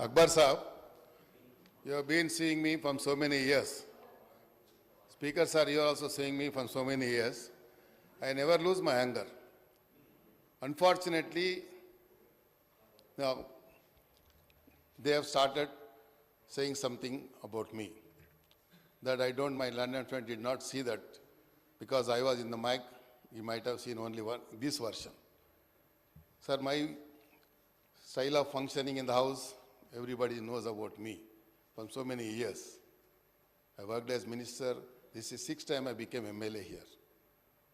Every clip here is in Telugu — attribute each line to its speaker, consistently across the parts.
Speaker 1: Akbar Saab, you have been seeing me from so many years. Speaker sir, you are also seeing me from so many years. I never lose my anger. Unfortunately, now they have started saying something about me that I don't, my London friend did not see that because I was in the mic. You might have seen only this version. Sir, my style of functioning in the house, everybody knows about me from so many years. I worked as minister. This is 6th time I became MLA here.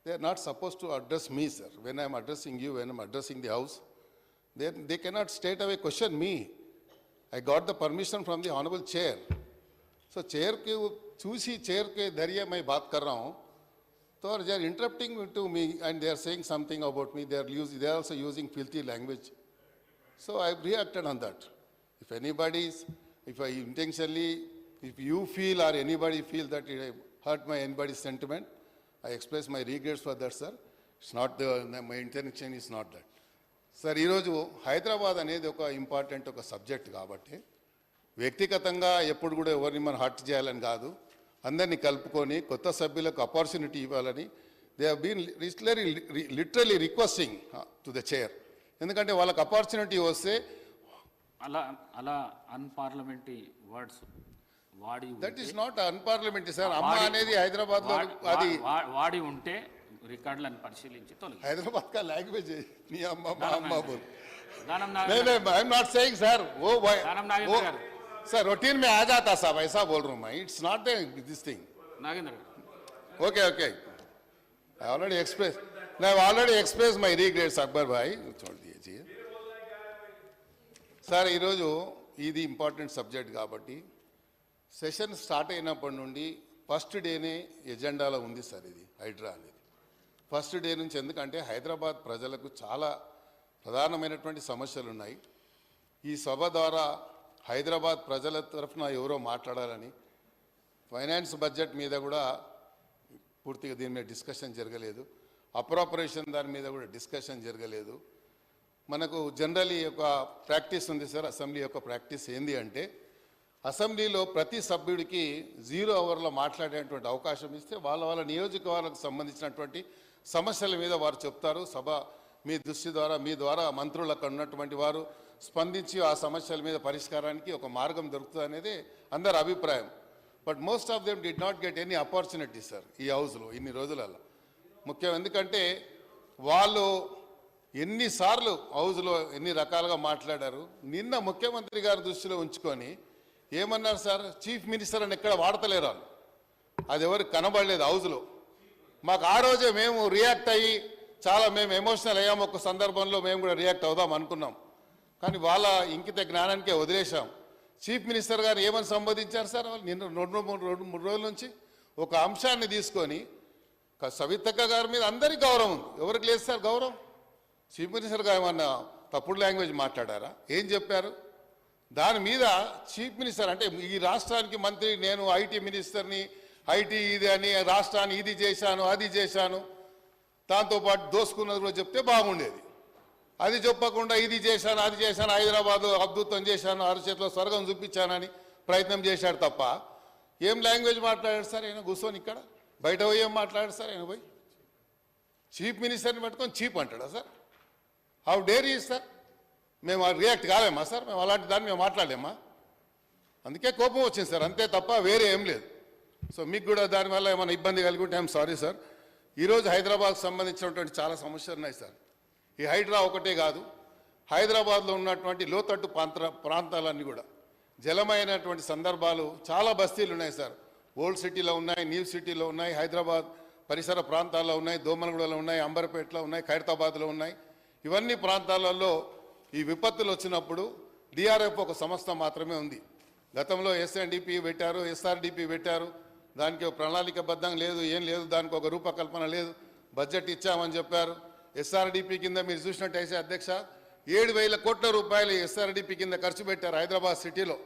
Speaker 1: They are not supposed to address me, sir. When I am addressing you, when I am addressing the house, they cannot straight away question me. I got the permission from the honorable chair. So chair के चूसी chair के दरिया मैं बात कर रहा हूँ, तो they are interrupting to me and they are saying something about me. They are also using filthy language. So I reacted on that. If I intentionally, if you feel or anybody feel that it hurt anybody's sentiment, I express my regrets for that, sir. It's not my intention is not that. Sir, ఈరోజు హైదరాబాద్ అనేది ఒక ఇంపార్టెంట్ ఒక సబ్జెక్ట్ కాబట్టి వ్యక్తిగతంగా ఎప్పుడు కూడా ఎవరిని మనం హర్ట్ చేయాలని కాదు, అందరినీ కలుపుకొని కొత్త సభ్యులకు ఆపర్చునిటీ ఇవ్వాలని they have been literally requesting to the chair. ఎందుకంటే వాళ్ళకి ఆపర్చునిటీ వస్తే
Speaker 2: అలా అన్పార్లమెంటరీ వర్డ్స్ వాడి
Speaker 1: that is not unparliamentary sir. అమ్మ అనేది హైదరాబాద్ లో అది
Speaker 2: వాడి ఉంటే రికార్డులను పరిశీలించి తొలగి
Speaker 1: హైదరాబాద్ కా లాంగ్వేజ్ నీ అమ్మ మా అమ్మ బోల్
Speaker 2: Danam
Speaker 1: I am not saying sir वो
Speaker 2: दानम नागेंद्र गाరు
Speaker 1: सर रूटीन में आ जाता साहब, ऐसा बोल रहा हूँ मैं. It's not this thing.
Speaker 2: Nagendra
Speaker 1: okay okay I already express my regrets. Akbar भाई छोड़ दीजिए సార్. ఈరోజు ఇది ఇంపార్టెంట్ సబ్జెక్ట్ కాబట్టి సెషన్ స్టార్ట్ అయినప్పటి నుండి ఫస్ట్ డేనే ఎజెండాలో ఉంది సార్ ఇది హైడ్రా అనేది. ఫస్ట్ డే నుంచి, ఎందుకంటే హైదరాబాద్ ప్రజలకు చాలా ప్రధానమైనటువంటి సమస్యలు ఉన్నాయి. ఈ సభ ద్వారా హైదరాబాద్ ప్రజల తరఫున ఎవరో మాట్లాడాలని, ఫైనాన్స్ బడ్జెట్ మీద కూడా పూర్తిగా దీని మీద డిస్కషన్ జరగలేదు, అప్రోపరేషన్ దాని మీద కూడా డిస్కషన్ జరగలేదు. మనకు జనరలీ ఒక ప్రాక్టీస్ ఉంది సార్, అసెంబ్లీ యొక్క ప్రాక్టీస్ ఏంది అంటే అసెంబ్లీలో ప్రతి సభ్యుడికి 0 అవర్లో మాట్లాడేటువంటి అవకాశం ఇస్తే వాళ్ళ నియోజకవర్గాలకు సంబంధించినటువంటి సమస్యల మీద వారు చెప్తారు. సభ మీ దృష్టి ద్వారా, మీ ద్వారా మంత్రులకు ఉన్నటువంటి వారు స్పందించి ఆ సమస్యల మీద పరిష్కారానికి ఒక మార్గం దొరుకుతుంది అనేది అందరి అభిప్రాయం. But most of them did not get any opportunity sir ఈ హౌస్లో ఇన్ని రోజులలో. ముఖ్యం ఎందుకంటే వాళ్ళు ఎన్నిసార్లు హౌస్లో ఎన్ని రకాలుగా మాట్లాడారు. నిన్న ముఖ్యమంత్రి గారి దృష్టిలో ఉంచుకొని ఏమన్నారు సార్, చీఫ్ మినిస్టర్ అని ఎక్కడ వాడతలేరు వాళ్ళు. అది ఎవరికి కనబడలేదు హౌస్లో. మాకు ఆ రోజే మేము రియాక్ట్ అయ్యి మేము ఎమోషనల్ అయ్యాము. ఒక సందర్భంలో మేము కూడా రియాక్ట్ అవుదాం అనుకున్నాం, కానీ వాళ్ళ ఇంకిత జ్ఞానానికే వదిలేశాం. చీఫ్ మినిస్టర్ గారు ఏమని సంబోధించారు సార్ వాళ్ళు నిన్న 2-3 రోజుల నుంచి ఒక అంశాన్ని తీసుకొని. సవితక్క గారి మీద అందరికీ గౌరవం ఉంది, ఎవరికి లేదు సార్ గౌరవం. చీఫ్ మినిస్టర్ గారు ఏమన్నా తప్పుడు లాంగ్వేజ్ మాట్లాడారా, ఏం చెప్పారు? దాని మీద చీఫ్ మినిస్టర్ అంటే ఈ రాష్ట్రానికి మంత్రి, నేను ఐటీ మినిస్టర్ని, ఐటీ ఇది అని రాష్ట్రాన్ని ఇది చేశాను అది చేశాను, దాంతోపాటు దోసుకున్నది కూడా చెప్తే బాగుండేది. అది చెప్పకుండా ఇది చేశాను అది చేశాను, హైదరాబాద్ అద్భుతం చేశాను, అరచేతిలో స్వర్గం చూపించానని ప్రయత్నం చేశాడు తప్ప ఏం లాంగ్వేజ్ మాట్లాడాడు సార్ ఆయన కూర్చొని ఇక్కడ? బయట పోయి ఏం మాట్లాడాడు సార్ ఆయన పోయి? చీఫ్ మినిస్టర్ని పెట్టుకొని చీప్ అంటాడా sir? How dare is sir? మేము రియాక్ట్ కాలేమా సార్? మేము అలాంటి దాన్ని మేము మాట్లాడలేమా? అందుకే కోపం వచ్చింది సార్, అంతే తప్ప వేరే ఏం లేదు. సో మీకు కూడా దానివల్ల ఏమైనా ఇబ్బంది కలిగి ఉంటే ఐఎమ్ సారీ సార్. ఈరోజు హైదరాబాద్కు సంబంధించినటువంటి చాలా సమస్యలు ఉన్నాయి సార్. ఈ హైడ్రా ఒకటే కాదు, హైదరాబాద్లో ఉన్నటువంటి లోతట్టు ప్రాంతాలన్నీ కూడా జలమైనటువంటి సందర్భాలు చాలా బస్తీలు ఉన్నాయి సార్. ఓల్డ్ సిటీలో ఉన్నాయి, న్యూ సిటీలో ఉన్నాయి, హైదరాబాద్ పరిసర ప్రాంతాల్లో ఉన్నాయి, దోమలగూడలో ఉన్నాయి, అంబర్పేటలో ఉన్నాయి, ఖైరతాబాద్లో ఉన్నాయి. ఇవన్నీ ప్రాంతాలలో ఈ విపత్తులు వచ్చినప్పుడు డిఆర్ఎఫ్ ఒక సంస్థ మాత్రమే ఉంది. గతంలో ఎస్ఎన్డిపి పెట్టారు, ఎస్ఆర్డిపి పెట్టారు, దానికి ఒక ప్రణాళికబద్ధంగా లేదు, ఏం లేదు, దానికి ఒక రూపకల్పన లేదు. బడ్జెట్ ఇచ్చామని చెప్పారు. ఎస్ఆర్డిపి కింద మీరు చూసినట్టయితే అధ్యక్ష 7,000 కోట్ల రూపాయలు ఎస్ఆర్డిపి కింద ఖర్చు పెట్టారు హైదరాబాద్ సిటీలో.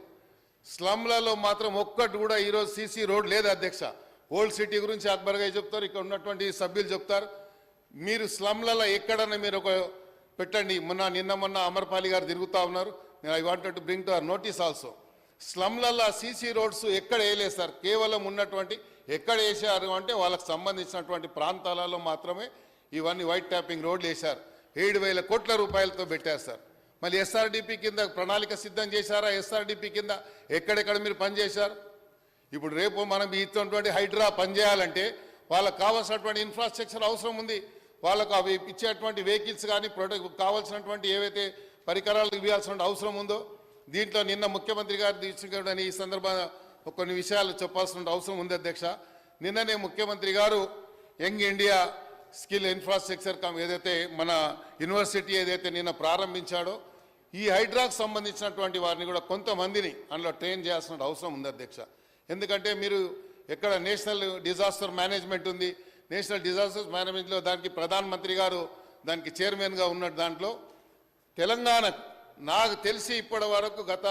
Speaker 1: స్లమ్లలో మాత్రం ఒక్కటి కూడా ఈరోజు సీసీ రోడ్ లేదు అధ్యక్ష. ఓల్డ్ సిటీ గురించి అక్బర్ గారు చెప్తారు, ఇక్కడ ఉన్నటువంటి సభ్యులు చెప్తారు. మీరు స్లమ్లలో ఎక్కడన్నా మీరు ఒక పెట్టండి. నిన్న మొన్న అమర్పాలి గారు తిరుగుతూ ఉన్నారు. I wanted to bring to our notice also. స్లమ్లల్లో సీసీ రోడ్స్ ఎక్కడ వేయలేదు సార్. కేవలం ఉన్నటువంటి ఎక్కడ వేసారు అంటే వాళ్ళకి సంబంధించినటువంటి ప్రాంతాలలో మాత్రమే ఇవన్నీ వైట్ ట్యాపింగ్ రోడ్లు వేశారు. 7,000 కోట్ల రూపాయలతో పెట్టారు సార్. మళ్ళీ ఎస్ఆర్డిపి కింద ప్రణాళిక సిద్ధం చేశారా? ఎస్ఆర్డిపి కింద ఎక్కడెక్కడ మీరు పనిచేశారు? ఇప్పుడు రేపు మనం ఇచ్చినటువంటి హైడ్రా పనిచేయాలంటే వాళ్ళకు కావాల్సినటువంటి ఇన్ఫ్రాస్ట్రక్చర్ అవసరం ఉంది. వాళ్ళకు అవి ఇచ్చేటువంటి వెహికల్స్ కానీ కావాల్సినటువంటి ఏవైతే పరికరాలు ఇవ్వాల్సిన అవసరం ఉందో. దీంట్లో నిన్న ముఖ్యమంత్రి గారు తీసుకుని ఈ సందర్భంగా కొన్ని విషయాలు చెప్పాల్సిన అవసరం ఉంది అధ్యక్ష. నిన్ననే ముఖ్యమంత్రి గారు యంగ్ ఇండియా స్కిల్ ఇన్ఫ్రాస్ట్రక్చర్ ఏదైతే మన యూనివర్సిటీ ఏదైతే నిన్న ప్రారంభించాడో ఈ హైడ్రాకు సంబంధించినటువంటి వారిని కూడా కొంతమందిని అందులో ట్రైన్ చేయాల్సిన అవసరం ఉంది అధ్యక్ష. ఎందుకంటే మీరు ఎక్కడ నేషనల్ డిజాస్టర్ మేనేజ్మెంట్ ఉంది. నేషనల్ డిజాస్టర్ మేనేజ్మెంట్లో దానికి ప్రధానమంత్రి గారు దానికి చైర్మన్గా ఉన్న దాంట్లో తెలంగాణ నాకు తెలిసి ఇప్పటి వరకు గత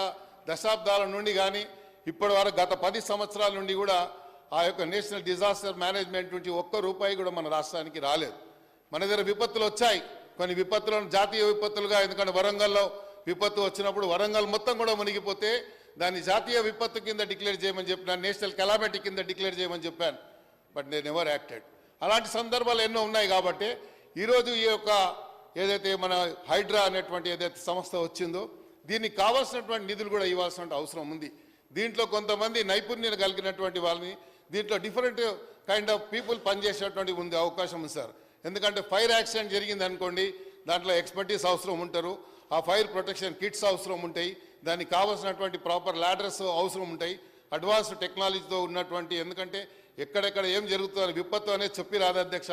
Speaker 1: దశాబ్దాల నుండి కానీ ఇప్పటి వరకు గత 10 సంవత్సరాల నుండి కూడా ఆ యొక్క నేషనల్ డిజాస్టర్ మేనేజ్మెంట్ నుంచి ఒక్క రూపాయి కూడా మన రాష్ట్రానికి రాలేదు. మన దగ్గర విపత్తులు వచ్చాయి. కొన్ని విపత్తులను జాతీయ విపత్తులుగా, ఎందుకంటే వరంగల్లో విపత్తు వచ్చినప్పుడు వరంగల్ మొత్తం కూడా మునిగిపోతే దాన్ని జాతీయ విపత్తు కింద డిక్లేర్ చేయమని చెప్పినాను, నేషనల్ కెలామిటీ కింద డిక్లేర్ చేయమని చెప్పాను. But they never acted. అలాంటి సందర్భాలు ఎన్నో ఉన్నాయి. కాబట్టి ఈరోజు ఈ యొక్క ఏదైతే మన హైడ్రా అనేటువంటి ఏదైతే సంస్థ వచ్చిందో దీనికి కావాల్సినటువంటి నిధులు కూడా ఇవ్వాల్సిన అవసరం ఉంది. దీంట్లో కొంతమంది నైపుణ్యం కలిగినటువంటి వాళ్ళని దీంట్లో డిఫరెంట్ కైండ్ ఆఫ్ పీపుల్ పనిచేసేటువంటి ఉంది అవకాశం ఉంది సార్. ఎందుకంటే ఫైర్ యాక్సిడెంట్ జరిగింది అనుకోండి, దాంట్లో ఎక్స్పర్టీస్ అవసరం ఉంటారు. ఆ ఫైర్ ప్రొటెక్షన్ కిట్స్ అవసరం ఉంటాయి. దానికి కావాల్సినటువంటి ప్రాపర్ లాడర్స్ అవసరం ఉంటాయి. అడ్వాన్స్డ్ టెక్నాలజీతో ఉన్నటువంటి, ఎందుకంటే ఎక్కడెక్కడ ఏం జరుగుతుందో విపత్తు అనేది చెప్పి రాదు అధ్యక్ష.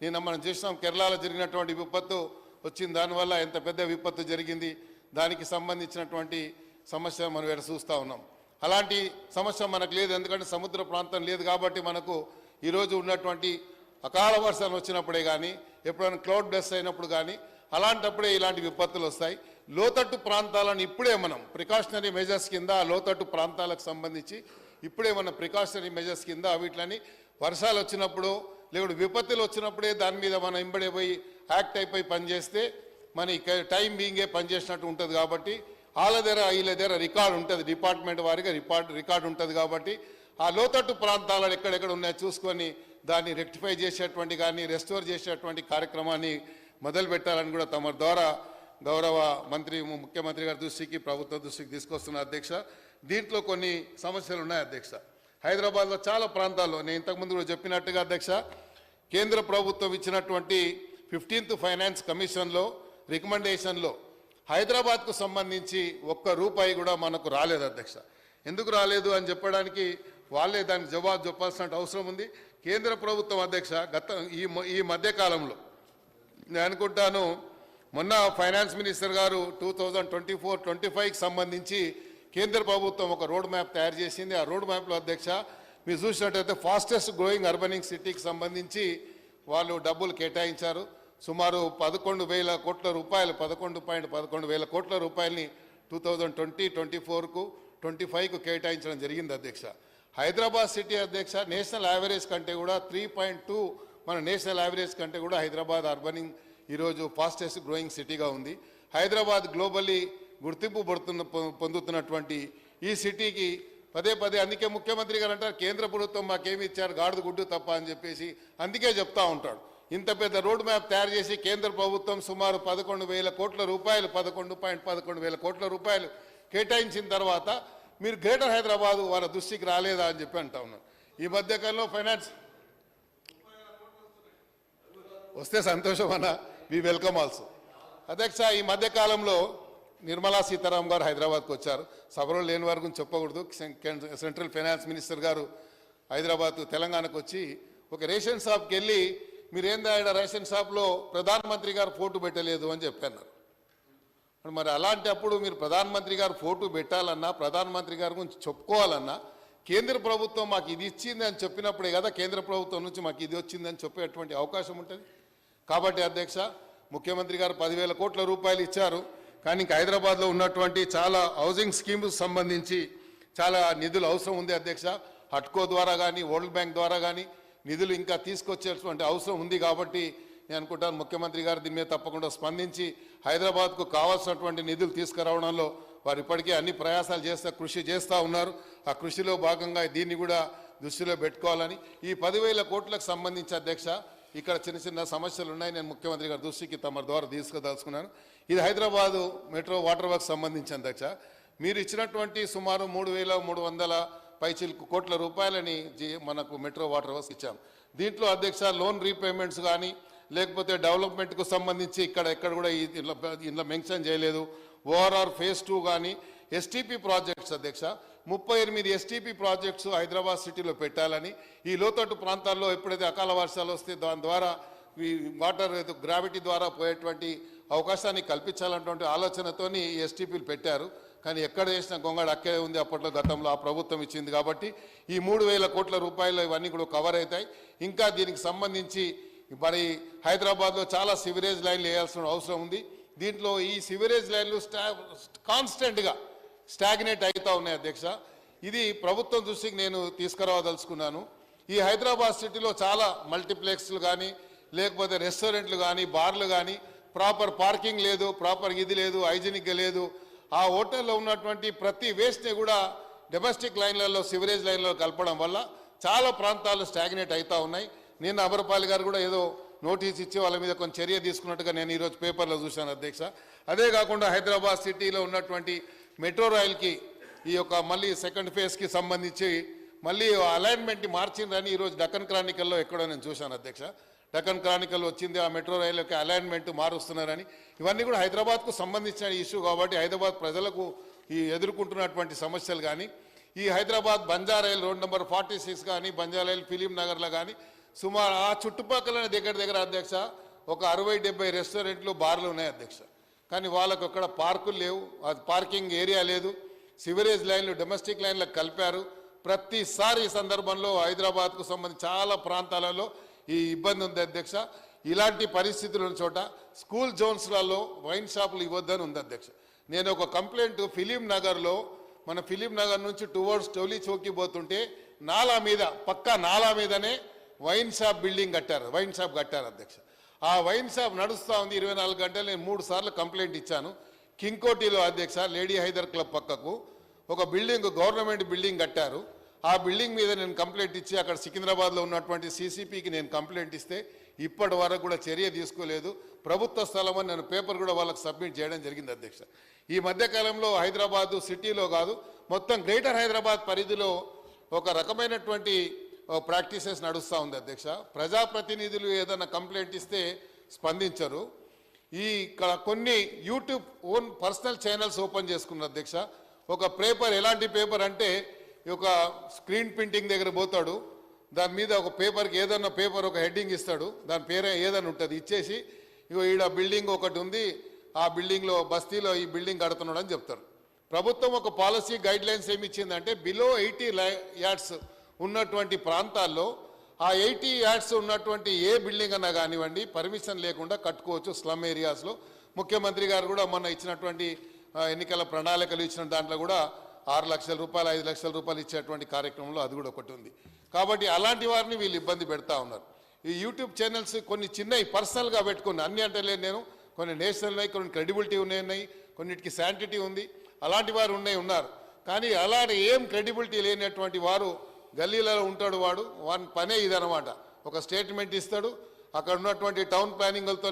Speaker 1: నిన్న మనం చూసినాం కేరళలో జరిగినటువంటి విపత్తు వచ్చింది. దానివల్ల ఎంత పెద్ద విపత్తు జరిగింది, దానికి సంబంధించినటువంటి సమస్య మనం ఇక్కడ చూస్తూ ఉన్నాం. అలాంటి సమస్య మనకు లేదు. ఎందుకంటే సముద్ర ప్రాంతం లేదు కాబట్టి మనకు ఈరోజు ఉన్నటువంటి అకాల వర్షాలు వచ్చినప్పుడే కానీ, ఎప్పుడైనా క్లౌడ్ బెస్ట్ అయినప్పుడు కానీ, అలాంటప్పుడే ఇలాంటి విపత్తులు వస్తాయి. లోతట్టు ప్రాంతాలను ఇప్పుడే మనం ప్రికాషనరీ మెజర్స్ కింద లోతట్టు ప్రాంతాలకు సంబంధించి ఇప్పుడే మనం ప్రికాషనరీ మెజర్స్ కింద వీటిని వర్షాలు వచ్చినప్పుడు లేకపోతే విపత్తులు వచ్చినప్పుడే దాని మీద మనం ఇంబడిపోయి యాక్ట్ అయిపోయి పనిచేస్తే మన టైం బీయింగే పనిచేసినట్టు ఉంటుంది. కాబట్టి వీళ్ళ దగ్గర రికార్డు ఉంటుంది, డిపార్ట్మెంట్ వారిగా రికార్డు ఉంటుంది. కాబట్టి ఆ లోతట్టు ప్రాంతాలను ఎక్కడెక్కడ ఉన్నాయో చూసుకొని దాన్ని రెక్టిఫై చేసేటువంటి కానీ రెస్టోర్ చేసేటువంటి కార్యక్రమాన్ని మొదలు పెట్టాలని కూడా తమ ద్వారా గౌరవ ముఖ్యమంత్రి గారి దృష్టికి, ప్రభుత్వ దృష్టికి తీసుకొస్తున్న అధ్యక్ష. దీంట్లో కొన్ని సమస్యలు ఉన్నాయి అధ్యక్ష. హైదరాబాద్లో చాలా ప్రాంతాల్లో నేను ఇంతకుముందు కూడా చెప్పినట్టుగా అధ్యక్ష, కేంద్ర ప్రభుత్వం ఇచ్చినటువంటి 15th ఫైనాన్స్ కమిషన్లో రికమెండేషన్లో హైదరాబాద్కు సంబంధించి ఒక్క రూపాయి కూడా మనకు రాలేదు అధ్యక్ష. ఎందుకు రాలేదు అని చెప్పడానికి వాళ్ళే దానికి జవాబు చెప్పాల్సిన అవసరం ఉంది. కేంద్ర ప్రభుత్వం అధ్యక్ష ఈ మధ్యకాలంలో నేను అనుకుంటాను మొన్న ఫైనాన్స్ మినిస్టర్ గారు 2024-25కి సంబంధించి కేంద్ర ప్రభుత్వం ఒక రోడ్ మ్యాప్ తయారు చేసింది. ఆ రోడ్ మ్యాప్లో అధ్యక్ష మీరు చూసినట్టయితే ఫాస్టెస్ట్ గ్రోయింగ్ అర్బనింగ్ సిటీకి సంబంధించి వాళ్ళు డబ్బులు కేటాయించారు. సుమారు 11,000 కోట్ల రూపాయలు, 11.11 కోట్ల రూపాయలని 2020-24కు 25కు కేటాయించడం జరిగింది అధ్యక్ష. హైదరాబాద్ సిటీ అధ్యక్ష నేషనల్ యావరేజ్ కంటే కూడా 3.2 మన నేషనల్ యావరేజ్ కంటే కూడా హైదరాబాద్ అర్బనింగ్ ఈరోజు ఫాస్టెస్ట్ గ్రోయింగ్ సిటీగా ఉంది. హైదరాబాద్ గ్లోబల్లీ గుర్తింపు పొందుతున్నటువంటి ఈ సిటీకి పదే అందుకే ముఖ్యమంత్రి గారు అంటారు కేంద్ర ప్రభుత్వం మాకేమి ఇచ్చారు గాడిద గుడ్డు తప్ప అని చెప్పేసి అందుకే చెప్తా ఉంటాడు. ఇంత పెద్ద రోడ్ మ్యాప్ తయారు చేసి కేంద్ర ప్రభుత్వం సుమారు 11,000 కోట్ల రూపాయలు 11.11 కోట్ల రూపాయలు కేటాయించిన తర్వాత మీరు గ్రేటర్ హైదరాబాద్ వారి దృష్టికి రాలేదా అని చెప్పి అంటా ఉన్నాను. ఈ మధ్యకాలంలో ఫైనాన్స్ వస్తే సంతోషం అన్న, వి వెల్కమ్ ఆల్సో. అధ్యక్ష ఈ మధ్యకాలంలో నిర్మలా సీతారామన్ గారు హైదరాబాద్కు వచ్చారు. సభలో లేని వారి గురించి చెప్పకూడదు. సెంట్రల్ ఫైనాన్స్ మినిస్టర్ గారు హైదరాబాద్ తెలంగాణకు వచ్చి ఒక రేషన్ షాప్కి వెళ్ళి మీరేందా రేషన్ షాప్లో ప్రధానమంత్రి గారు ఫోటో పెట్టలేదు అని చెప్పారు. మరి అలాంటప్పుడు మీరు ప్రధానమంత్రి గారు ఫోటో పెట్టాలన్నా, ప్రధానమంత్రి గారి గురించి చెప్పుకోవాలన్నా కేంద్ర ప్రభుత్వం మాకు ఇది ఇచ్చింది అని చెప్పినప్పుడే కదా కేంద్ర ప్రభుత్వం నుంచి మాకు ఇది వచ్చిందని చెప్పేటువంటి అవకాశం ఉంటుంది. కాబట్టి అధ్యక్ష ముఖ్యమంత్రి గారు 10,000 కోట్ల రూపాయలు ఇచ్చారు. కానీ ఇంకా హైదరాబాద్లో ఉన్నటువంటి చాలా హౌసింగ్ స్కీమ్స్ సంబంధించి చాలా నిధులు అవసరం ఉంది అధ్యక్ష. హట్కో ద్వారా కానీ వరల్డ్ బ్యాంక్ ద్వారా కానీ నిధులు ఇంకా తీసుకొచ్చేటువంటి అవసరం ఉంది. కాబట్టి నేను అనుకుంటాను ముఖ్యమంత్రి గారు దీని మీద తప్పకుండా స్పందించి హైదరాబాద్కు కావాల్సినటువంటి నిధులు తీసుకురావడంలో వారు ఇప్పటికే అన్ని ప్రయాసాలు కృషి చేస్తూ ఉన్నారు. ఆ కృషిలో భాగంగా దీన్ని కూడా దృష్టిలో పెట్టుకోవాలని ఈ 10,000 కోట్లకు సంబంధించి అధ్యక్ష ఇక్కడ చిన్న చిన్న సమస్యలు ఉన్నాయి. నేను ముఖ్యమంత్రి గారి దృష్టికి తమ ద్వారా తీసుకుదలుచుకున్నాను. ఇది హైదరాబాదు మెట్రో వాటర్ వర్క్ సంబంధించి అధ్యక్ష మీరు ఇచ్చినటువంటి సుమారు 3,300 పైచిలకు కోట్ల రూపాయలని మనకు మెట్రో వాటర్ వర్క్స్ ఇచ్చాం. దీంట్లో అధ్యక్ష లోన్ రీపేమెంట్స్ కానీ లేకపోతే డెవలప్మెంట్కు సంబంధించి ఎక్కడ కూడా ఇందులో మెన్షన్ చేయలేదు. ఓఆర్ఆర్ ఫేజ్ 2 కానీ ఎస్టీపీ ప్రాజెక్ట్స్ అధ్యక్ష 38 ఎస్టీపీ ప్రాజెక్ట్స్ హైదరాబాద్ సిటీలో పెట్టాలని ఈ లోతట్టు ప్రాంతాల్లో ఎప్పుడైతే అకాల వర్షాలు వస్తే దాని ద్వారా ఈ వాటర్ గ్రావిటీ ద్వారా పోయేటువంటి అవకాశాన్ని కల్పించాలన్నటువంటి ఆలోచనతోని ఈ ఎస్టీపీలు పెట్టారు. కానీ ఎక్కడ చేసిన గొంగడు అక్కే ఉంది. అప్పట్లో గతంలో ఆ ప్రభుత్వం ఇచ్చింది కాబట్టి ఈ 3,000 కోట్ల రూపాయలు ఇవన్నీ కూడా కవర్ అవుతాయి. ఇంకా దీనికి సంబంధించి మరి హైదరాబాద్లో చాలా సివరేజ్ లైన్లు వేయాల్సిన అవసరం ఉంది. దీంట్లో ఈ సివరేజ్ లైన్లు కాన్స్టెంట్గా స్టాగ్నేట్ అవుతూ ఉన్నాయి అధ్యక్ష. ఇది ప్రభుత్వం దృష్టికి నేను తీసుకురావదలుచుకున్నాను. ఈ హైదరాబాద్ సిటీలో చాలా మల్టీప్లెక్స్లు కానీ లేకపోతే రెస్టారెంట్లు కానీ బార్లు కానీ ప్రాపర్ పార్కింగ్ లేదు, ప్రాపర్ ఇది లేదు, హైజీనిక్గా లేదు. ఆ హోటల్లో ఉన్నటువంటి ప్రతి వేస్ట్ని కూడా డొమెస్టిక్ లైన్లలో సివరేజ్ లైన్లలో కలపడం వల్ల చాలా ప్రాంతాలు స్టాగ్నేట్ అవుతూ ఉన్నాయి. నిన్న అమరపాలి గారు కూడా ఏదో నోటీస్ ఇచ్చి వాళ్ళ మీద కొంచెం చర్య తీసుకున్నట్టుగా నేను ఈరోజు పేపర్లో చూశాను అధ్యక్ష. అదే కాకుండా హైదరాబాద్ సిటీలో ఉన్నటువంటి మెట్రో రైల్కి ఈ యొక్క మళ్ళీ సెకండ్ ఫేజ్కి సంబంధించి మళ్ళీ అలైన్మెంట్ మార్చిందని ఈరోజు డక్కన్ క్రానికల్లో ఎక్కడో నేను చూశాను అధ్యక్ష. డక్కన్ క్రానికల్ వచ్చింది ఆ మెట్రో రైలు యొక్క అలైన్మెంట్ మారుస్తున్నారని. ఇవన్నీ కూడా హైదరాబాద్కు సంబంధించిన ఇష్యూ కాబట్టి హైదరాబాద్ ప్రజలకు ఈ ఎదుర్కొంటున్నటువంటి సమస్యలు కానీ ఈ హైదరాబాద్ బంజారాయిల్ రోడ్ నెంబర్ 46 కానీ బంజారాయిల్ ఫిలిం నగర్లో కానీ సుమారు ఆ చుట్టుపక్కల దగ్గర అధ్యక్ష ఒక 60-70 రెస్టారెంట్లు బార్లు ఉన్నాయి అధ్యక్ష. కానీ వాళ్ళకు అక్కడ పార్కులు లేవు, అది పార్కింగ్ ఏరియా లేదు. సివరేజ్ లైన్లు డొమెస్టిక్ లైన్లకు కలిపారు. ప్రతిసారి ఈ సందర్భంలో హైదరాబాద్కు సంబంధించి చాలా ప్రాంతాలలో ఈ ఇబ్బంది ఉంది అధ్యక్ష. ఇలాంటి పరిస్థితులు ఉన్న చోట స్కూల్ జోన్స్లలో వైన్ షాపులు ఇవ్వద్దని ఉంది అధ్యక్ష. నేను ఒక కంప్లైంట్ ఫిలిం నగర్లో మన ఫిలిం నగర్ నుంచి టువర్డ్స్ టోలీ చౌకీ పోతుంటే నాలా మీద పక్కా నాలా మీదనే వైన్ షాప్ బిల్డింగ్ కట్టారు, వైన్ షాప్ కట్టారు అధ్యక్ష. ఆ వైన్ షాప్ నడుస్తూ ఉంది 24 గంటలు. నేను 3 సార్లు కంప్లైంట్ ఇచ్చాను. కింగ్కోటిలో అధ్యక్ష లేడీ హైదర్ క్లబ్ పక్కకు ఒక బిల్డింగ్ గవర్నమెంట్ బిల్డింగ్ కట్టారు. ఆ బిల్డింగ్ మీద నేను కంప్లైంట్ ఇచ్చి అక్కడ సికింద్రాబాద్లో ఉన్నటువంటి సీసీపీకి నేను కంప్లైంట్ ఇస్తే ఇప్పటి వరకు కూడా చర్య తీసుకోలేదు. ప్రభుత్వ స్థలం అని నేను పేపర్ కూడా వాళ్ళకి సబ్మిట్ చేయడం జరిగింది అధ్యక్ష. ఈ మధ్యకాలంలో హైదరాబాదు సిటీలో కాదు మొత్తం గ్రేటర్ హైదరాబాద్ పరిధిలో ఒక రకమైనటువంటి ప్రాక్టీసెస్ నడుస్తూ ఉంది అధ్యక్ష. ప్రజాప్రతినిధులు ఏదైనా కంప్లైంట్ ఇస్తే స్పందించరు. ఇక్కడ కొన్ని YouTube own personal channels open చేసుకున్నారు అధ్యక్ష. ఒక పేపర్ ఎలాంటి పేపర్ అంటే ఒక స్క్రీన్ ప్రింటింగ్ దగ్గర పోతాడు, దాని మీద ఒక పేపర్కి ఏదన్నా పేపర్ ఒక హెడ్డింగ్ ఇస్తాడు, దాని పేరే ఏదైనా ఉంటుంది, ఇచ్చేసి ఇగో ఈడ బిల్డింగ్ ఒకటి ఉంది, ఆ బిల్డింగ్లో బస్తీలో ఈ బిల్డింగ్ కడుతున్నాడు అని చెప్తారు. ప్రభుత్వం ఒక పాలసీ గైడ్ లైన్స్ ఏమి ఇచ్చిందంటే బిలో 80 యార్డ్స్ ఉన్నటువంటి ప్రాంతాల్లో ఆ 80 యార్డ్స్ ఉన్నటువంటి ఏ బిల్డింగ్ అన్నా కానివ్వండి పర్మిషన్ లేకుండా కట్టుకోవచ్చు స్లమ్ ఏరియాస్లో. ముఖ్యమంత్రి గారు కూడా మొన్న ఇచ్చినటువంటి ఎన్నికల ప్రణాళికలు ఇచ్చిన దాంట్లో కూడా 6 లక్షల రూపాయలు 5 లక్షల రూపాయలు ఇచ్చేటువంటి కార్యక్రమంలో అది కూడా ఒకటి ఉంది. కాబట్టి అలాంటి వారిని వీళ్ళు ఇబ్బంది పెడతా ఉన్నారు. ఈ యూట్యూబ్ ఛానల్స్ కొన్ని చిన్నవి పర్సనల్గా పెట్టుకుని అన్ని అంటే లేదు, నేను కొన్ని నేషనల్ ఉన్నాయి, కొన్ని క్రెడిబిలిటీ ఉన్నాయి, కొన్నిటికి శాంటిటీ ఉంది, అలాంటి వారు ఉన్నారు. కానీ అలాంటి ఏం క్రెడిబిలిటీ లేనటువంటి వారు గల్లీలలో ఉంటాడు, వాని పనే ఇదనమాట. ఒక స్టేట్మెంట్ ఇస్తాడు, అక్కడ ఉన్నటువంటి టౌన్ ప్లానింగ్లతో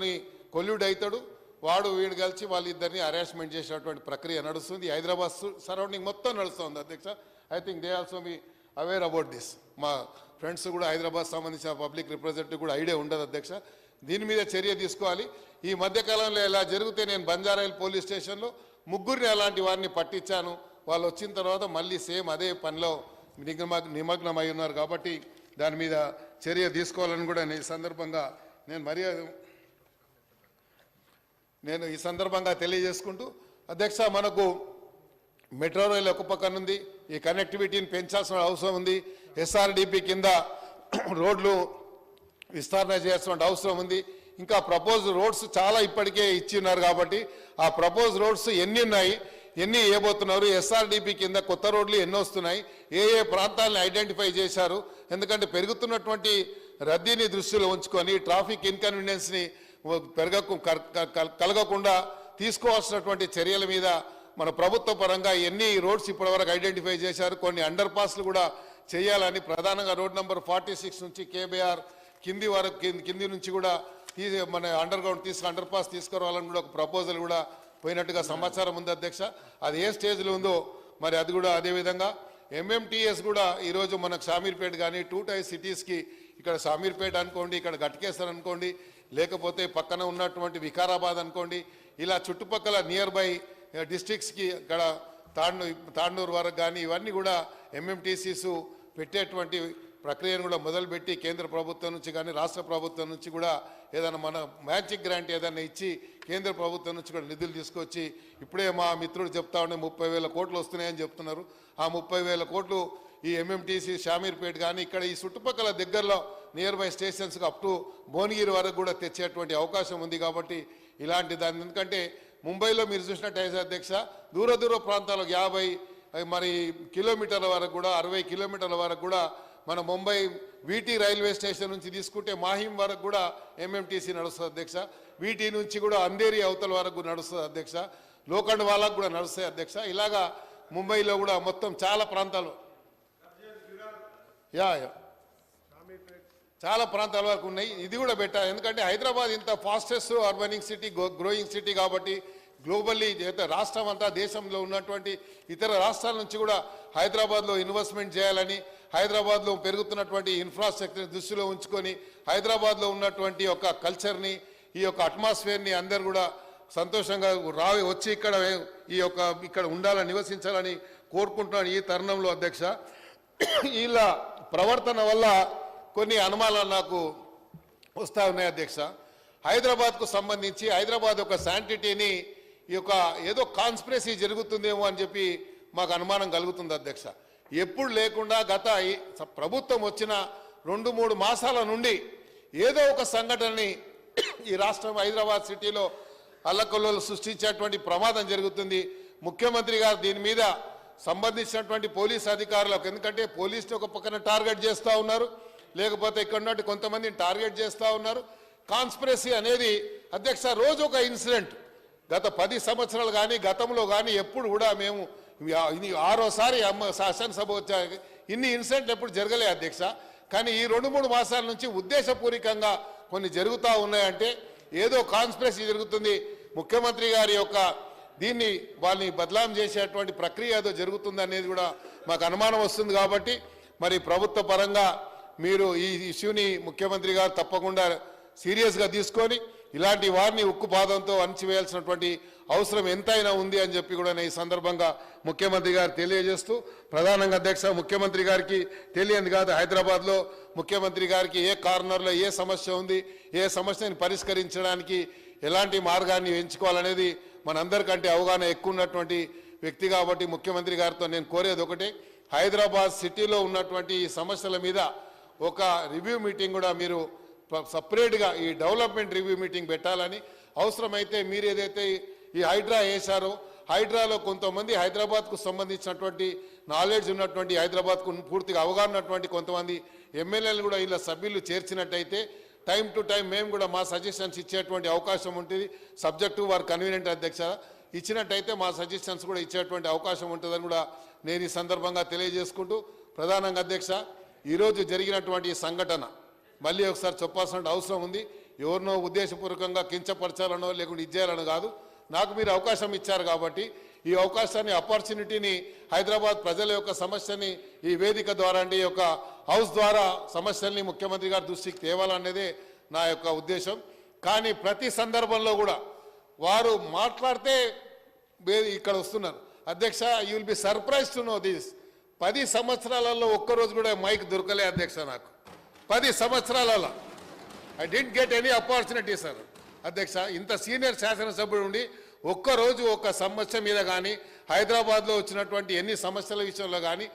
Speaker 1: కొల్యూడ్ అవుతాడు, వీడు కలిసి వాళ్ళిద్దరిని హరాస్మెంట్ చేసేటువంటి ప్రక్రియ నడుస్తుంది. హైదరాబాద్ సరౌండింగ్ మొత్తం నడుస్తుంది అధ్యక్ష. I think they also be aware about this. మా ఫ్రెండ్స్ కూడా హైదరాబాద్ సంబంధించిన పబ్లిక్ రిప్రజెంటేటివ్ కూడా ఐడియా ఉండదు అధ్యక్ష. దీని మీద చర్య తీసుకోవాలి. ఈ మధ్యకాలంలో ఇలా జరిగితే నేను బంజారాయిల్ పోలీస్ స్టేషన్లో 3 అలాంటి వారిని పట్టించాను. వాళ్ళు వచ్చిన తర్వాత మళ్ళీ సేమ్ అదే పనిలో నిమగ్నమై ఉన్నారు. కాబట్టి దాని మీద చర్య తీసుకోవాలని కూడా ఈ సందర్భంగా నేను ఈ సందర్భంగా తెలియజేసుకుంటూ అధ్యక్ష, మనకు మెట్రో రైలు ఒక పక్కన ఉంది, ఈ కనెక్టివిటీని పెంచాల్సిన అవసరం ఉంది. ఎస్ఆర్డిపి కింద రోడ్లు విస్తరణ చేయాల్సిన అవసరం ఉంది. ఇంకా ప్రపోజ్ రోడ్స్ చాలా ఇప్పటికే ఇచ్చి ఉన్నారు కాబట్టి ఆ ప్రపోజ్ రోడ్స్ ఎన్ని ఉన్నాయి, ఎన్ని వేయబోతున్నారు, ఎస్ఆర్డిపి కింద కొత్త రోడ్లు ఎన్ని వస్తున్నాయి, ఏ ప్రాంతాలను ఐడెంటిఫై చేశారు. ఎందుకంటే పెరుగుతున్నటువంటి రద్దీని దృష్టిలో ఉంచుకొని ట్రాఫిక్ ఇన్కన్వీనియన్స్ని కలగకుండా తీసుకోవాల్సినటువంటి చర్యల మీద మన ప్రభుత్వ పరంగా ఎన్ని రోడ్స్ ఇప్పటివరకు ఐడెంటిఫై చేశారు, కొన్ని అండర్ పాస్లు కూడా చేయాలని ప్రధానంగా రోడ్ నెంబర్ 46 నుంచి కేబీఆర్ కింది వరకు కింది నుంచి కూడా మన అండర్ గ్రౌండ్ అండర్ పాస్ తీసుకురావాలని కూడా ఒక ప్రపోజల్ కూడా పోయినట్టుగా సమాచారం ఉంది అధ్యక్ష. అది ఏ స్టేజ్లో ఉందో మరి అది కూడా అదేవిధంగా ఎంఎంటీఎస్ కూడా ఈరోజు మనకు షామీర్పేట కానీ 2 టైర్ సిటీస్కి ఇక్కడ షామీర్పేట అనుకోండి, ఇక్కడ గట్కేశ్వర్ అనుకోండి, లేకపోతే పక్కన ఉన్నటువంటి వికారాబాద్ అనుకోండి, ఇలా చుట్టుపక్కల నియర్ బై డిస్ట్రిక్ట్స్కి ఇక్కడ తాండూరు వరకు కానీ ఇవన్నీ కూడా ఎంఎంటీసీస్ పెట్టేటువంటి ప్రక్రియను కూడా మొదలుపెట్టి కేంద్ర ప్రభుత్వం నుంచి కానీ రాష్ట్ర ప్రభుత్వం నుంచి కూడా ఏదైనా మన మ్యాచింగ్ గ్రాంట్ ఏదైనా ఇచ్చి కేంద్ర ప్రభుత్వం నుంచి కూడా నిధులు తీసుకొచ్చి ఇప్పుడే మా మిత్రుడు చెప్తా ఉండే 30,000 కోట్లు వస్తున్నాయని చెప్తున్నారు. ఆ 30,000 కోట్లు ఈ ఎంఎంటీసీ షామీర్పేట కానీ ఇక్కడ ఈ చుట్టుపక్కల దగ్గరలో నియర్ బై స్టేషన్స్కి అప్ టు భువనగిరి వరకు కూడా తెచ్చేటువంటి అవకాశం ఉంది. కాబట్టి ఇలాంటి దాన్ని ఎందుకంటే ముంబైలో మీరు చూసినట్టయితే అధ్యక్ష దూర ప్రాంతాలకు 50 మరి కిలోమీటర్ల వరకు కూడా 60 కిలోమీటర్ల వరకు కూడా మన ముంబై వీటీ రైల్వే స్టేషన్ నుంచి తీసుకుంటే మాహిం వరకు కూడా ఎంఎంటీసీ నడుస్తుంది అధ్యక్ష. వీటీ నుంచి కూడా అంధేరి అవతల వరకు నడుస్తుంది అధ్యక్ష. లోఖండ్ వాళ్ళకు కూడా నడుస్తాయి అధ్యక్ష. ఇలాగా ముంబైలో కూడా మొత్తం చాలా ప్రాంతాలు చాలా ప్రాంతాల వరకు ఉన్నాయి. ఇది కూడా పెట్టాలి ఎందుకంటే హైదరాబాద్ ఇంత ఫాస్టెస్ట్ అర్బనింగ్ సిటీ గ్రోయింగ్ సిటీ కాబట్టి గ్లోబల్లీ రాష్ట్రం అంతా దేశంలో ఉన్నటువంటి ఇతర రాష్ట్రాల నుంచి కూడా హైదరాబాద్లో ఇన్వెస్ట్మెంట్ చేయాలని, హైదరాబాద్లో పెరుగుతున్నటువంటి ఇన్ఫ్రాస్ట్రక్చర్ని దృష్టిలో ఉంచుకొని హైదరాబాద్లో ఉన్నటువంటి యొక్క కల్చర్ని ఈ యొక్క అట్మాస్ఫియర్ని అందరు కూడా సంతోషంగా వచ్చి ఇక్కడ ఉండాలని నివసించాలని కోరుకుంటున్నాను. ఈ తరుణంలో అధ్యక్ష వీళ్ళ ప్రవర్తన వల్ల కొన్ని అనుమానాలు నాకు వస్తూ ఉన్నాయి అధ్యక్ష. హైదరాబాద్కు సంబంధించి హైదరాబాద్ యొక్క శాంటిటీని ఈ యొక్క ఏదో కాన్స్పిరసీ జరుగుతుందేమో అని చెప్పి మాకు అనుమానం కలుగుతుంది అధ్యక్ష. ఎప్పుడు లేకుండా గత ప్రభుత్వం వచ్చిన 2-3 మాసాల నుండి ఏదో ఒక సంఘటనని ఈ రాష్ట్రం హైదరాబాద్ సిటీలో అల్లకల్లోలు సృష్టించేటువంటి ప్రమాదం జరుగుతుంది. ముఖ్యమంత్రి గారు దీని మీద సంబంధించినటువంటి పోలీస్ అధికారులకు, ఎందుకంటే పోలీసులు ఒక పక్కన టార్గెట్ చేస్తూ ఉన్నారు, లేకపోతే ఇక్కడ ఉన్నట్టు కొంతమందిని టార్గెట్ చేస్తూ ఉన్నారు. కాన్స్పిరసీ అనేది అధ్యక్ష రోజు ఒక ఇన్సిడెంట్ గత 10 సంవత్సరాలు కానీ గతంలో కానీ ఎప్పుడు కూడా మేము 6వసారి శాసనసభ వచ్చాక ఇన్ని ఇన్సిడెంట్లు ఎప్పుడు జరగలే అధ్యక్ష. కానీ ఈ 2-3 మాసాల నుంచి ఉద్దేశపూర్వకంగా కొన్ని జరుగుతూ ఉన్నాయంటే ఏదో కాన్స్పిరసీ జరుగుతుంది. ముఖ్యమంత్రి గారి యొక్క దీన్ని వాళ్ళని బదలాం చేసేటువంటి ప్రక్రియ ఏదో జరుగుతుంది అనేది కూడా మాకు అనుమానం వస్తుంది. కాబట్టి మరి ప్రభుత్వ పరంగా మీరు ఈ ఇష్యూని ముఖ్యమంత్రి గారు తప్పకుండా సీరియస్గా తీసుకొని ఇలాంటి వారిని ఉక్కుపాదంతో అణచివేయాల్సినటువంటి అవసరం ఎంతైనా ఉంది అని చెప్పి కూడా నేను ఈ సందర్భంగా ముఖ్యమంత్రి గారు తెలియజేస్తూ, ప్రధానంగా అధ్యక్ష ముఖ్యమంత్రి గారికి తెలియంది కాదు హైదరాబాద్లో ముఖ్యమంత్రి గారికి ఏ కార్నర్లో ఏ సమస్య ఉంది, ఏ సమస్యని పరిష్కరించడానికి ఎలాంటి మార్గాన్ని ఎంచుకోవాలనేది మనందరికంటే అవగాహన ఎక్కువ ఉన్నటువంటి వ్యక్తి కాబట్టి ముఖ్యమంత్రి గారితో నేను కోరేది ఒకటే, హైదరాబాద్ సిటీలో ఉన్నటువంటి ఈ సమస్యల మీద ఒక రివ్యూ మీటింగ్ కూడా మీరు సపరేట్గా ఈ డెవలప్మెంట్ రివ్యూ మీటింగ్ పెట్టాలని, అవసరమైతే మీరు ఏదైతే ఈ హైడ్రా వేశారో హైడ్రాలో కొంతమంది హైదరాబాద్కు సంబంధించినటువంటి నాలెడ్జ్ ఉన్నటువంటి హైదరాబాద్కు పూర్తిగా అవగాహన ఉన్నటువంటి కొంతమంది ఎమ్మెల్యేలు కూడా ఇలా సభ్యులు చేర్చినట్టయితే టైం టు టైం మేము కూడా మా సజెషన్స్ ఇచ్చేటువంటి అవకాశం ఉంటుంది. సబ్జెక్టు వారు కన్వీనియంట్ అధ్యక్ష ఇచ్చినట్టయితే మా సజెషన్స్ కూడా ఇచ్చేటువంటి అవకాశం ఉంటుందని కూడా నేను ఈ సందర్భంగా తెలియజేసుకుంటూ, ప్రధానంగా అధ్యక్ష ఈరోజు జరిగినటువంటి సంఘటన మళ్ళీ ఒకసారి చెప్పాల్సిన అవసరం ఉంది. ఎవరినో ఉద్దేశపూర్వకంగా కించపరచాలనో లేకుంటే ఇచ్చేయాలనో కాదు, నాకు మీరు అవకాశం ఇచ్చారు కాబట్టి ఈ అవకాశాన్ని ఆపర్చునిటీని హైదరాబాద్ ప్రజల యొక్క సమస్యని ఈ వేదిక ద్వారా అంటే ఈ యొక్క హౌస్ ద్వారా సమస్యల్ని ముఖ్యమంత్రి గారి దృష్టికి తేవాలనేదే నా యొక్క ఉద్దేశం. కానీ ప్రతి సందర్భంలో కూడా వారు మాట్లాడితే ఇక్కడ వస్తున్నారు అధ్యక్ష. You will be surprise to know this. 10 సంవత్సరాలలో ఒక్కరోజు కూడా మైక్ దొరకలే అధ్యక్ష నాకు. 10 సంవత్సరాలలో I didn't get any opportunity sir అధ్యక్ష. ఇంత సీనియర్ శాసనసభ్యుడు ఉండి ఒక్కరోజు ఒక సమస్య మీద కానీ హైదరాబాద్లో వచ్చినటువంటి ఎన్ని సమస్యల విషయంలో కానీ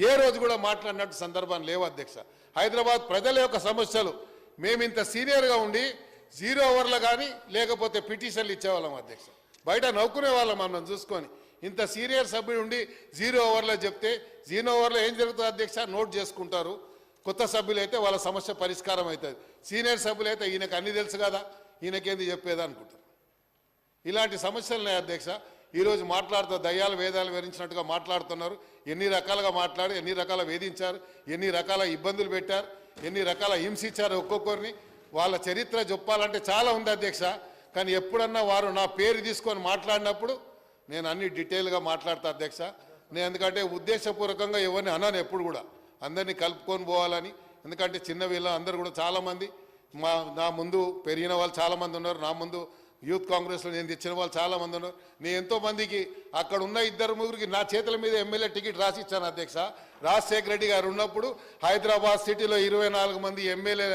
Speaker 1: ఏ రోజు కూడా మాట్లాడినట్టు సందర్భం లేవు అధ్యక్ష. హైదరాబాద్ ప్రజల యొక్క సమస్యలు మేము ఇంత సీనియర్గా ఉండి 0 అవర్లు కానీ లేకపోతే పిటిషన్లు ఇచ్చేవాళ్ళం అధ్యక్ష. బయట నవ్వుకునే వాళ్ళం మనం చూసుకొని. ఇంత సీనియర్ సభ్యుడు ఉండి 0 అవర్లో చెప్తే 0 అవర్లో ఏం జరుగుతుంది అధ్యక్ష నోట్ చేసుకుంటారు. కొత్త సభ్యులైతే వాళ్ళ సమస్య పరిష్కారం అవుతుంది. సీనియర్ సభ్యులైతే ఈయనకు అన్నీ తెలుసు కదా ఈయనకేంది చెప్పేది అనుకుంటారు. ఇలాంటి సమస్యలున్నాయి అధ్యక్ష. ఈరోజు మాట్లాడుతూ దయ్యాలు వేదాలు వివరించినట్టుగా మాట్లాడుతున్నారు. ఎన్ని రకాలుగా మాట్లాడి ఎన్ని రకాల వేధించారు, ఎన్ని రకాల ఇబ్బందులు పెట్టారు, ఎన్ని రకాల హింసించారు ఒక్కొక్కరిని. వాళ్ళ చరిత్ర చెప్పాలంటే చాలా ఉంది అధ్యక్ష. కానీ ఎప్పుడన్నా వారు నా పేరు తీసుకొని మాట్లాడినప్పుడు నేను అన్ని డీటెయిల్గా మాట్లాడతా అధ్యక్ష. నేను ఎందుకంటే ఉద్దేశపూర్వకంగా ఎవరిని అన్నాను ఎప్పుడు కూడా, అందరినీ కలుపుకొని పోవాలని. ఎందుకంటే చిన్న వీళ్ళ అందరూ కూడా చాలామంది నా ముందు పెరిగిన వాళ్ళు చాలామంది ఉన్నారు, నా ముందు యూత్ కాంగ్రెస్లో నేను తెచ్చిన వాళ్ళు చాలామంది ఉన్నారు. నేను ఎంతోమందికి అక్కడ ఉన్న 2-3కి నా చేతుల మీద ఎమ్మెల్యే టికెట్ రాసి ఇచ్చాను అధ్యక్ష. రాజశేఖర రెడ్డి గారు ఉన్నప్పుడు హైదరాబాద్ సిటీలో 24 మంది ఎమ్మెల్యే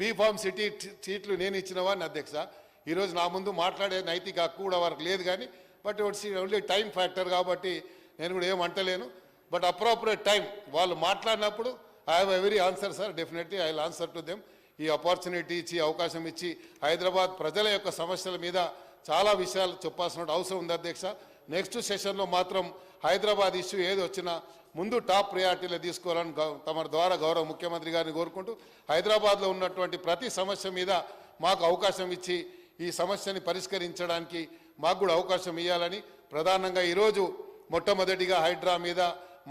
Speaker 1: బీఫామ్ సిటీ సీట్లు నేను ఇచ్చిన వాడిని అధ్యక్ష. ఈరోజు నా ముందు మాట్లాడే నైతిక హక్కు కూడా వారికి లేదు. కానీ but it's only time factor కాబట్టి నేను కూడా ఏమంటలేను. బట్ అప్రోప్రియేట్ టైం వాళ్ళు మాట్లాడినప్పుడు I have every answer sir. Definitely I will answer to them. ఈ ఆపర్చునిటీ ఇచ్చి అవకాశం ఇచ్చి హైదరాబాద్ ప్రజల యొక్క సమస్యల మీద చాలా విషయాలు చెప్పాల్సిన అవసరం ఉంది అధ్యక్ష. నెక్స్ట్ సెషన్లో మాత్రం హైదరాబాద్ ఇష్యూ ఏది వచ్చినా ముందు టాప్ ప్రయారిటీలో తీసుకోవాలని తమ ద్వారా గౌరవ ముఖ్యమంత్రి గారిని కోరుకుంటూ హైదరాబాద్లో ఉన్నటువంటి ప్రతి సమస్య మీద మాకు అవకాశం ఇచ్చి ఈ సమస్యని పరిష్కరించడానికి మాకు కూడా అవకాశం ఇవ్వాలని ప్రధానంగా ఈరోజు మొట్టమొదటిగా హైడ్రా మీద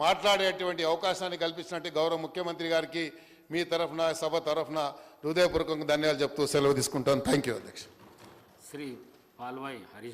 Speaker 1: మాట్లాడేటువంటి అవకాశాన్ని కల్పించినట్టు గౌరవ ముఖ్యమంత్రి గారికి మీ తరఫున సభ తరఫున హృదయపూర్వకంగా ధన్యవాదాలు చెప్తూ సెలవు తీసుకుంటాను. థ్యాంక్ యూ అధ్యక్ష.
Speaker 2: శ్రీ పాల్వాయి హరీష్